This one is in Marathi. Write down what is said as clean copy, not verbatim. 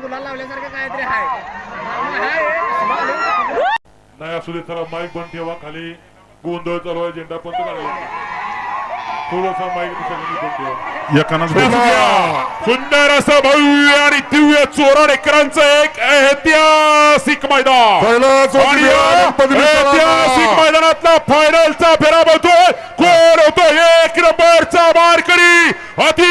गुलाल लावल्यासारखं काहीतरी आहे. नाही असू दे, चला माईक बंद ठेवा. खाली गोंधळ चालू आहे. झेंडा पंच काढला. थोडंसं माईक सगळ्यांनी बंद ठेवा. एकानं सुंदर असं भव्य आणि दिव्य चोरण एकरांचं एक ऐतिहासिक मैदान. ऐतिहासिक मैदानातला फायनलचा फेरा बनतोय. कोण होतो एक नंबरचा मारकरी. अति